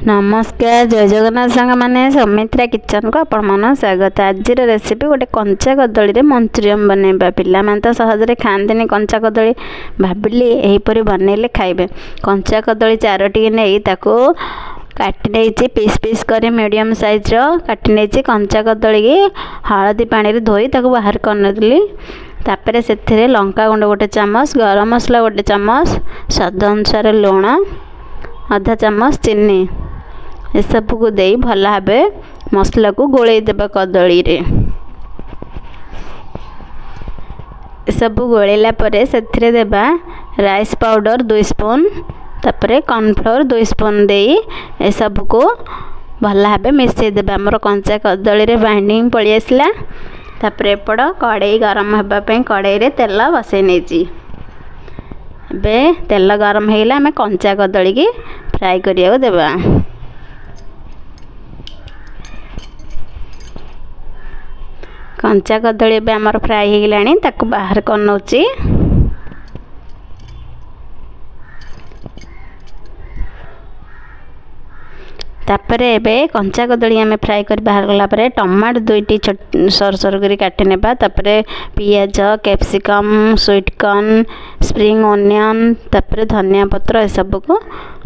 नमस्कार जय जगन्नाथ सांग मैंने सौमित्रा किचन को आपण मन स्वागत। आज रेसिपी गोटे कंचा कदली मंचूरियन बनैबा। पिला माने तो सहजरे खांदेनी कंचा कदली, भाविली एहीपरि बनैले खाइबे। कंचा कदली चारोटी नहीं ताको काटी नहीं पीस पीस कर मीडियम साइज काटी नहीं कंचा कदली की हलदी पानी धोई ताको बाहर करनी। तापर से लंका गुंड गोटे चामच, गरम मसला गोटे चामच, स्वाद अनुसार लुण, आधा चामच चीनी ये सब को दे भल भाव मसला को गोले देबा। कदली रे सब गोलेला परे सेथिरे देबा राइस पाउडर 2 स्पून, तापर कॉर्नफ्लोर 2 स्पून दे ए सब को भल भाव मिसई देबा। हमर कंचा कदली रे बाइंडिंग पळी आसला। तापर एपड़ कड़ाई गरम होबा पे कड़ाई रे तेल बसई नेची। बे तेल गरम होइला हमें कंचा कदली की फ्राई करिया देबा। कंचा कदली बे हमर फ्राई हो गलानी, ताको बाहर कर नउची। तापर एबे कंचा कदली हमें फ्राई कर बाहर गला परे टमाटो 2टी सर सर करी काटी नेबा। तापर पियाज, capsicum, sweet corn, spring onion, तापर धनिया पत्र ए सब को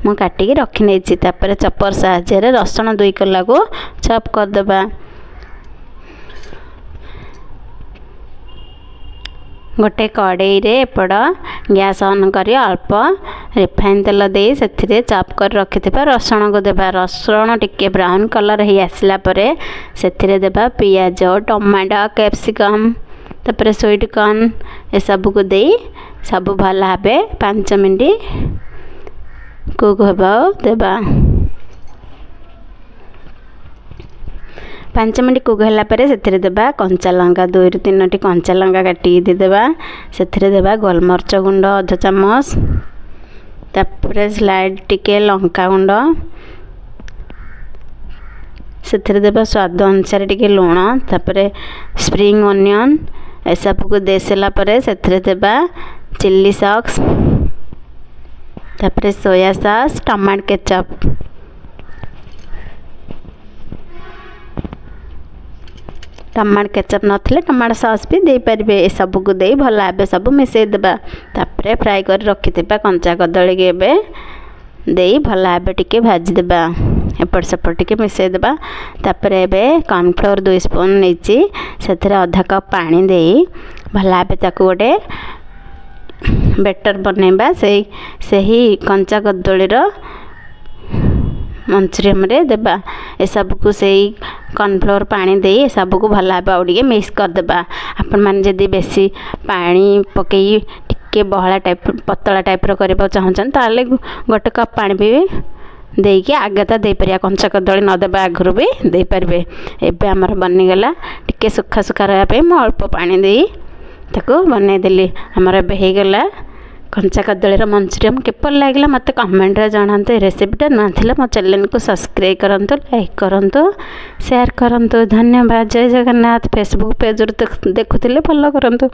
मु काटी रखी नेछि। तापर चपर साहाय्य रे रसुण 2 कला को चॉप कर देबा। गोटे कड़ाई रे एपड़ गैस ऑन करी अल्प रिफाइन तेल दे सेथिरे चॉप कर रखिथिबा रसुण को देबा। रसुण टिके ब्राउन कलर ही आसला परे सेथिरे देबा पियाज, टमाटो, कैप्सिकम, तापर स्वीट कॉर्न ए सब को दे सब भल भाबे 5 मिनट कुक होबा देबा। 5 मिनट कुक होला परे सेथिरे देबा कंचा लंका 2 ରୁ 3टी कंचा लंका काटी दे देबा। सेथिरे देबा गोलमरिच गुंड आधा चामच, तापर स्लाइड टिके लंका गुंड, सेथिरे देबा स्वाद अनुसार टिके लुण, तापर स्प्रिंग ओनियन ए सब को देसला परे सेथिरे देबा चिल्ली सॉस, तापर soya sauce, tomato ketchup, tomato ketchup नथिले टमाटो सॉस भी दे परिबे। ए सब को दे भल भाबे सब मिसई देबा। तापर फ्राई कर रखिथिबा कंचा कदली के एबे दे भल भाबे टिके भाजी देबा। एपट सेपट टिके मिसई देबा। तापर एबे कॉर्नफ्लोर 2 स्पून नेची सेथिरे आधा कप पानी दे भल भाबे ताको गोटे बैटर बनैबा। सही कंचा कदली रो मंचूरियन रे देबा। ए सब को सही कॉर्नफ्लोर पानी दे ए सब को भल भाबे आउडिके मिक्स कर देबा। आपण मान जदी बेसी पानी पकई टिके बहला टाइप पतला टाइप रो करबा चाहछन ताले गोटे कप पानी भी देई के आगे ता दे परिया। कंचा कदली न देबा आगरु भी दे परबे। एबे हमर बनि गला टिके सुखा सुखा रहया पे म अल्प पानी देई ताको बनै देली। हमर एबे हे गला कंचा कदली मंचूरियन। केपल लागला मत कमेंट रे जणांते। रेसिपीटा न थिला मो चैनल को सब्सक्राइब करंतो, लाइक करंतो, शेयर करंतो। धन्यवाद। जय जगन्नाथ। फेसबुक पेज रे देखुथिले फॉलो करंतो।